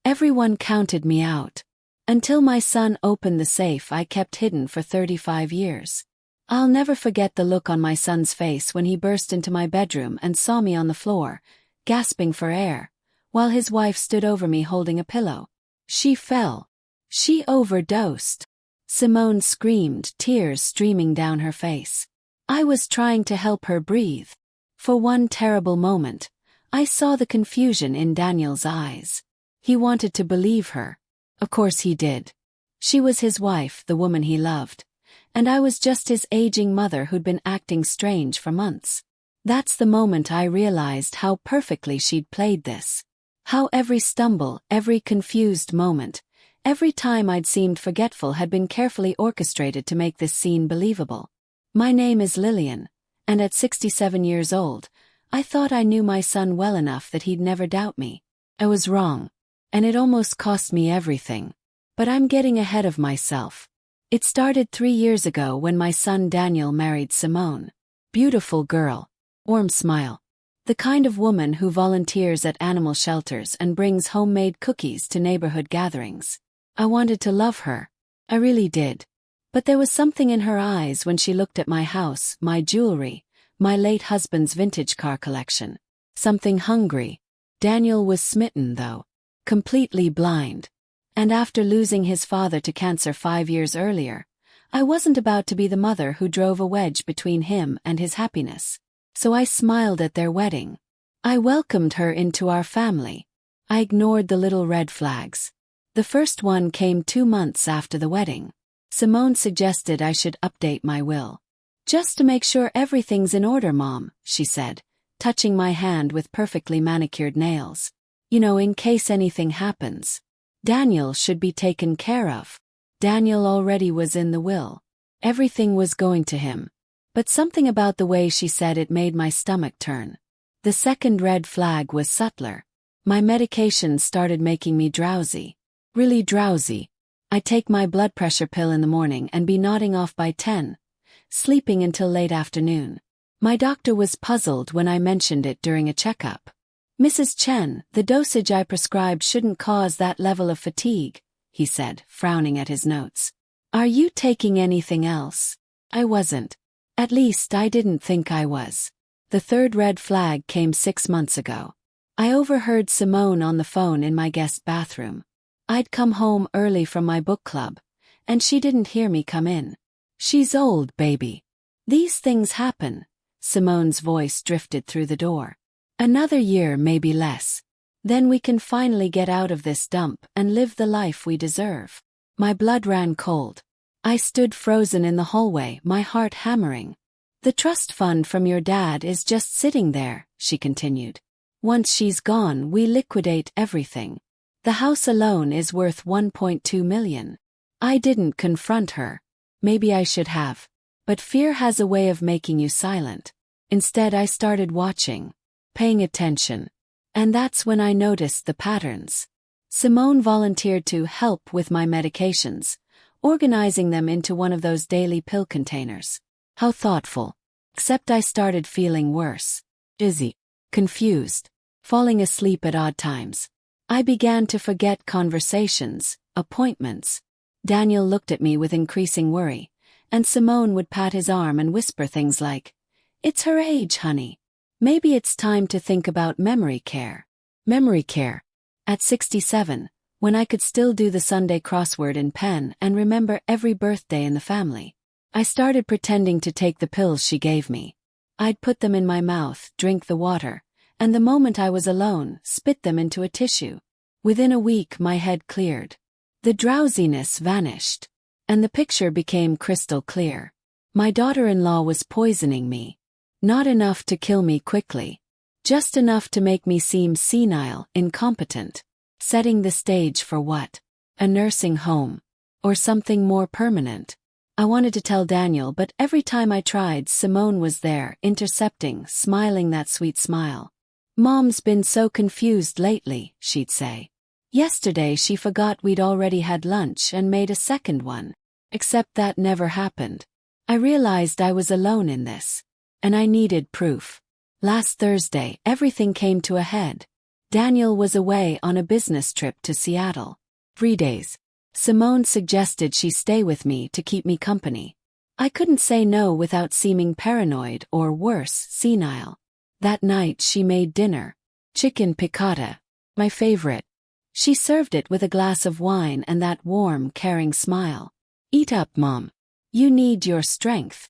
Everyone counted me out. Until my son opened the safe I kept hidden for 35 years. I'll never forget the look on my son's face when he burst into my bedroom and saw me on the floor, gasping for air, while his wife stood over me holding a pillow. She fell. She overdosed. Simone screamed, tears streaming down her face. I was trying to help her breathe. For one terrible moment, I saw the confusion in Daniel's eyes. He wanted to believe her. Of course he did. She was his wife, the woman he loved, and I was just his aging mother who'd been acting strange for months. That's the moment I realized how perfectly she'd played this. How every stumble, every confused moment, every time I'd seemed forgetful had been carefully orchestrated to make this scene believable. My name is Lillian, and at 67 years old, I thought I knew my son well enough that he'd never doubt me. I was wrong, and it almost cost me everything. But I'm getting ahead of myself. It started 3 years ago when my son Daniel married Simone. Beautiful girl. Warm smile. The kind of woman who volunteers at animal shelters and brings homemade cookies to neighborhood gatherings. I wanted to love her. I really did. But there was something in her eyes when she looked at my house, my jewelry, my late husband's vintage car collection. Something hungry. Daniel was smitten, though. Completely blind. And after losing his father to cancer 5 years earlier, I wasn't about to be the mother who drove a wedge between him and his happiness. So I smiled at their wedding. I welcomed her into our family. I ignored the little red flags. The first one came 2 months after the wedding. Simone suggested I should update my will. Just to make sure everything's in order, Mom, she said, touching my hand with perfectly manicured nails. You know, in case anything happens. Daniel should be taken care of. Daniel already was in the will. Everything was going to him. But something about the way she said it made my stomach turn. The second red flag was subtler. My medication started making me drowsy. Really drowsy. I'd take my blood pressure pill in the morning and be nodding off by 10, sleeping until late afternoon. My doctor was puzzled when I mentioned it during a checkup. Mrs. Chen, the dosage I prescribed shouldn't cause that level of fatigue, he said, frowning at his notes. Are you taking anything else? I wasn't. At least I didn't think I was. The third red flag came 6 months ago. I overheard Simone on the phone in my guest bathroom. I'd come home early from my book club, and she didn't hear me come in. She's old, baby. These things happen. Simone's voice drifted through the door. Another year, maybe less. Then we can finally get out of this dump and live the life we deserve. My blood ran cold. I stood frozen in the hallway, my heart hammering. The trust fund from your dad is just sitting there, she continued. Once she's gone, we liquidate everything. The house alone is worth 1.2 million. I didn't confront her. Maybe I should have. But fear has a way of making you silent. Instead, I started watching, paying attention. And that's when I noticed the patterns. Simone volunteered to help with my medications, organizing them into one of those daily pill containers. How thoughtful. Except I started feeling worse. Dizzy. Confused. Falling asleep at odd times. I began to forget conversations, appointments. Daniel looked at me with increasing worry, and Simone would pat his arm and whisper things like, "It's her age, honey. Maybe it's time to think about memory care." Memory care. At 67, when I could still do the Sunday crossword in pen and remember every birthday in the family, I started pretending to take the pills she gave me. I'd put them in my mouth, drink the water, and the moment I was alone, spit them into a tissue. Within a week my head cleared. The drowsiness vanished. And the picture became crystal clear. My daughter-in-law was poisoning me. Not enough to kill me quickly. Just enough to make me seem senile, incompetent. Setting the stage for what? A nursing home. Or something more permanent. I wanted to tell Daniel, but every time I tried, Simone was there, intercepting, smiling that sweet smile. "Mom's been so confused lately," she'd say. Yesterday she forgot we'd already had lunch and made a second one. Except that never happened. I realized I was alone in this. And I needed proof. Last Thursday, everything came to a head. Daniel was away on a business trip to Seattle. 3 days. Simone suggested she stay with me to keep me company. I couldn't say no without seeming paranoid or worse, senile. That night she made dinner. Chicken piccata. My favorite. She served it with a glass of wine and that warm, caring smile. Eat up, Mom. You need your strength.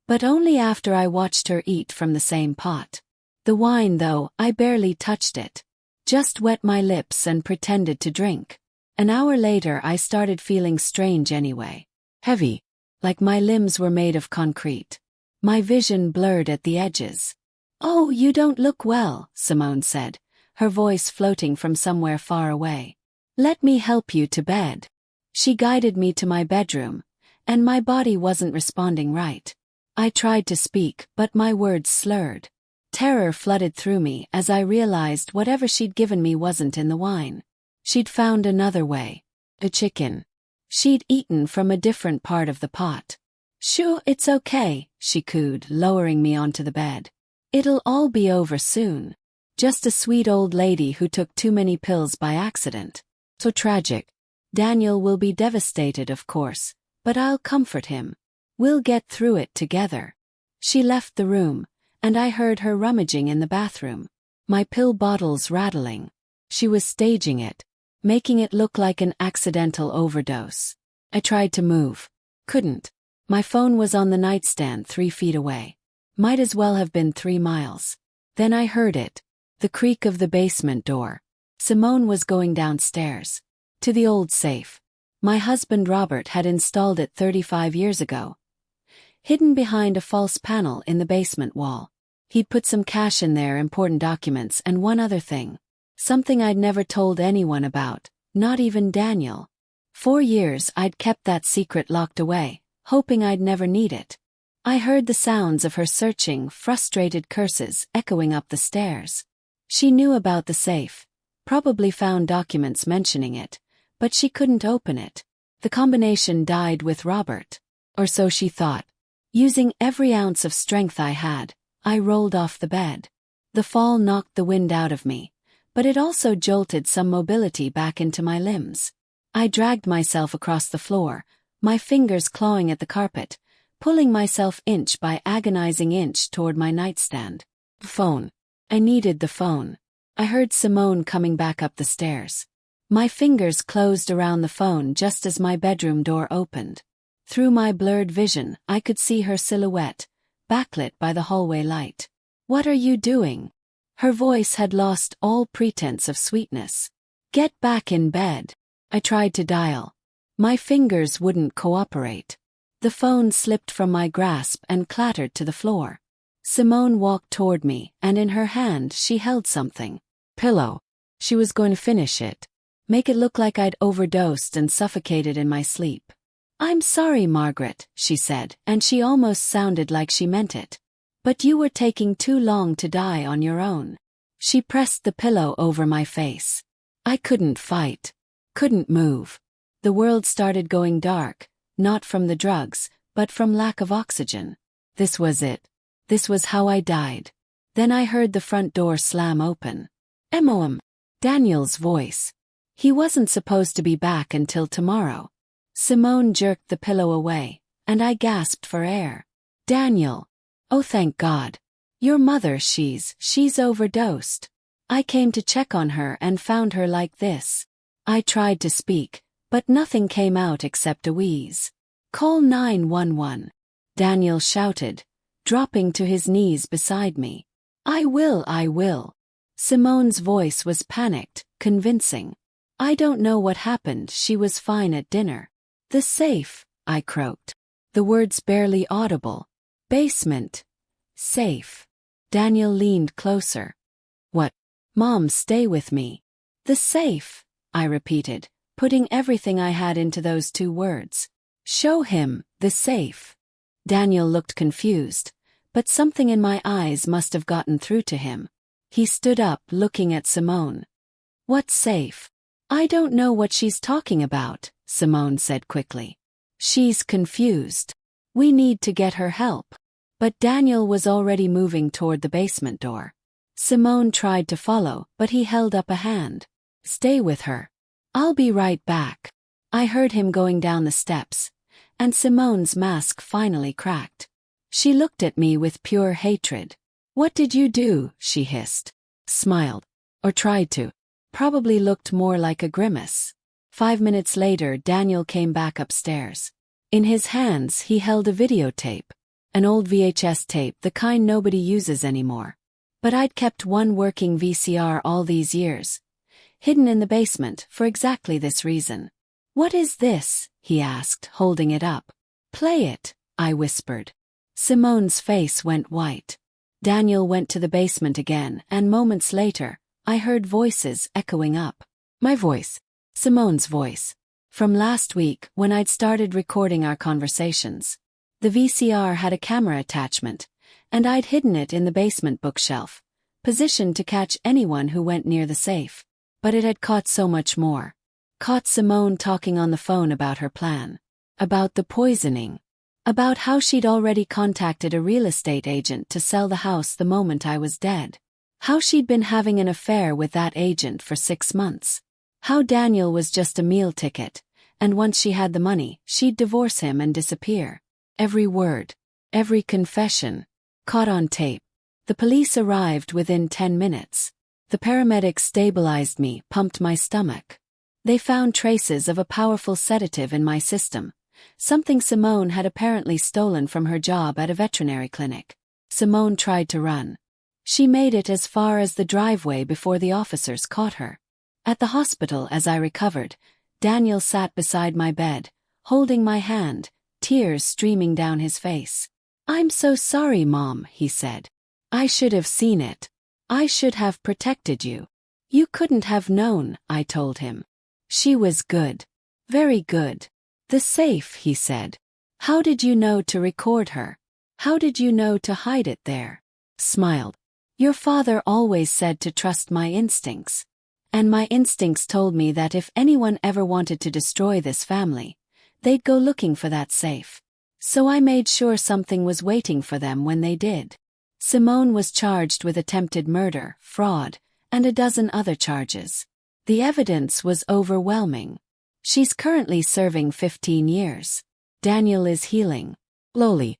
But only after I watched her eat from the same pot. The wine, though, I barely touched it. Just wet my lips and pretended to drink. An hour later I started feeling strange anyway. Heavy. Like my limbs were made of concrete. My vision blurred at the edges. "Oh, you don't look well," Simone said, her voice floating from somewhere far away. "Let me help you to bed." She guided me to my bedroom, and my body wasn't responding right. I tried to speak, but my words slurred. Terror flooded through me as I realized whatever she'd given me wasn't in the wine. She'd found another way. A chicken. She'd eaten from a different part of the pot. "Sure, it's okay," she cooed, lowering me onto the bed. "It'll all be over soon. Just a sweet old lady who took too many pills by accident. So tragic. Daniel will be devastated, of course, but I'll comfort him. We'll get through it together." She left the room, and I heard her rummaging in the bathroom. My pill bottles rattling. She was staging it, making it look like an accidental overdose. I tried to move. Couldn't. My phone was on the nightstand 3 feet away. Might as well have been 3 miles. Then I heard it. The creak of the basement door. Simone was going downstairs. To the old safe. My husband Robert had installed it 35 years ago. Hidden behind a false panel in the basement wall. He'd put some cash in there, important documents, and one other thing. Something I'd never told anyone about, not even Daniel. 4 years I'd kept that secret locked away, hoping I'd never need it. I heard the sounds of her searching, frustrated curses echoing up the stairs. She knew about the safe, probably found documents mentioning it, but she couldn't open it. The combination died with Robert. Or so she thought. Using every ounce of strength I had, I rolled off the bed. The fall knocked the wind out of me, but it also jolted some mobility back into my limbs. I dragged myself across the floor, my fingers clawing at the carpet, pulling myself inch by agonizing inch toward my nightstand. Phone. I needed the phone. I heard Simone coming back up the stairs. My fingers closed around the phone just as my bedroom door opened. Through my blurred vision, I could see her silhouette, backlit by the hallway light. "What are you doing?" Her voice had lost all pretense of sweetness. "Get back in bed." I tried to dial. My fingers wouldn't cooperate. The phone slipped from my grasp and clattered to the floor. Simone walked toward me, and in her hand she held something. Pillow. She was going to finish it. Make it look like I'd overdosed and suffocated in my sleep. "I'm sorry, Margaret," she said, and she almost sounded like she meant it. "But you were taking too long to die on your own." She pressed the pillow over my face. I couldn't fight. Couldn't move. The world started going dark, not from the drugs, but from lack of oxygen. This was it. This was how I died. Then I heard the front door slam open. "Emoam." Daniel's voice. He wasn't supposed to be back until tomorrow. Simone jerked the pillow away, and I gasped for air. "Daniel. Oh, thank God. Your mother, she's overdosed. I came to check on her and found her like this." I tried to speak, but nothing came out except a wheeze. "Call 911. Daniel shouted, dropping to his knees beside me. I will." Simone's voice was panicked, convincing. "I don't know what happened, she was fine at dinner." "The safe," I croaked. The words barely audible. "Basement. Safe." Daniel leaned closer. "What?" "Mom, stay with me." "The safe," I repeated, putting everything I had into those 2 words. "Show him, the safe." Daniel looked confused, but something in my eyes must have gotten through to him. He stood up, looking at Simone. "What safe?" "I don't know what she's talking about," Simone said quickly. "She's confused. We need to get her help." But Daniel was already moving toward the basement door. Simone tried to follow, but he held up a hand. Stay with her. I'll be right back. I heard him going down the steps, and Simone's mask finally cracked. She looked at me with pure hatred. What did you do? She hissed. Smiled. Or tried to. Probably looked more like a grimace. 5 minutes later, Daniel came back upstairs. In his hands, he held a videotape. An old VHS tape, the kind nobody uses anymore. But I'd kept one working VCR all these years, hidden in the basement for exactly this reason. What is this? He asked, holding it up. Play it, I whispered. Simone's face went white. Daniel went to the basement again, and moments later, I heard voices echoing up. My voice. Simone's voice. From last week, when I'd started recording our conversations. The VCR had a camera attachment, and I'd hidden it in the basement bookshelf, positioned to catch anyone who went near the safe. But it had caught so much more. Caught Simone talking on the phone about her plan. About the poisoning. About how she'd already contacted a real estate agent to sell the house the moment I was dead. How she'd been having an affair with that agent for 6 months. How Daniel was just a meal ticket, and once she had the money, she'd divorce him and disappear. Every word. Every confession. Caught on tape. The police arrived within 10 minutes. The paramedics stabilized me, pumped my stomach. They found traces of a powerful sedative in my system, something Simone had apparently stolen from her job at a veterinary clinic. Simone tried to run. She made it as far as the driveway before the officers caught her. At the hospital, as I recovered, Daniel sat beside my bed, holding my hand, tears streaming down his face. I'm so sorry, Mom, he said. I should have seen it. I should have protected you. You couldn't have known, I told him. She was good. Very good. The safe, he said. How did you know to record her? How did you know to hide it there? Smiled. Your father always said to trust my instincts. And my instincts told me that if anyone ever wanted to destroy this family, they'd go looking for that safe. So I made sure something was waiting for them when they did. Simone was charged with attempted murder, fraud, and a dozen other charges. The evidence was overwhelming. She's currently serving 15 years. Daniel is healing. Slowly.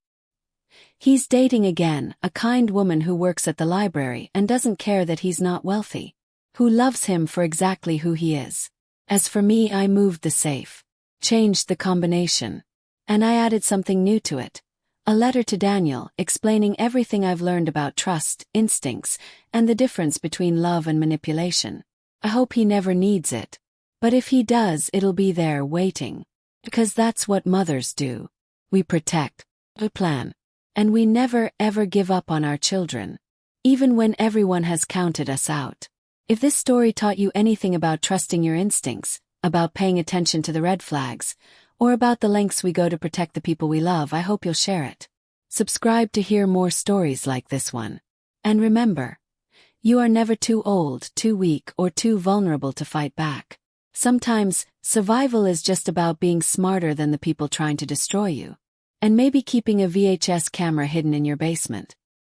He's dating again, a kind woman who works at the library and doesn't care that he's not wealthy. Who loves him for exactly who he is. As for me, I moved the safe. Changed the combination. And I added something new to it. A letter to Daniel, explaining everything I've learned about trust, instincts, and the difference between love and manipulation. I hope he never needs it. But if he does, it'll be there waiting. Because that's what mothers do. We protect, we plan, and we never ever give up on our children. Even when everyone has counted us out. If this story taught you anything about trusting your instincts, about paying attention to the red flags, or about the lengths we go to protect the people we love, I hope you'll share it. Subscribe to hear more stories like this one. And remember, you are never too old, too weak, or too vulnerable to fight back. Sometimes, survival is just about being smarter than the people trying to destroy you. And maybe keeping a VHS camera hidden in your basement.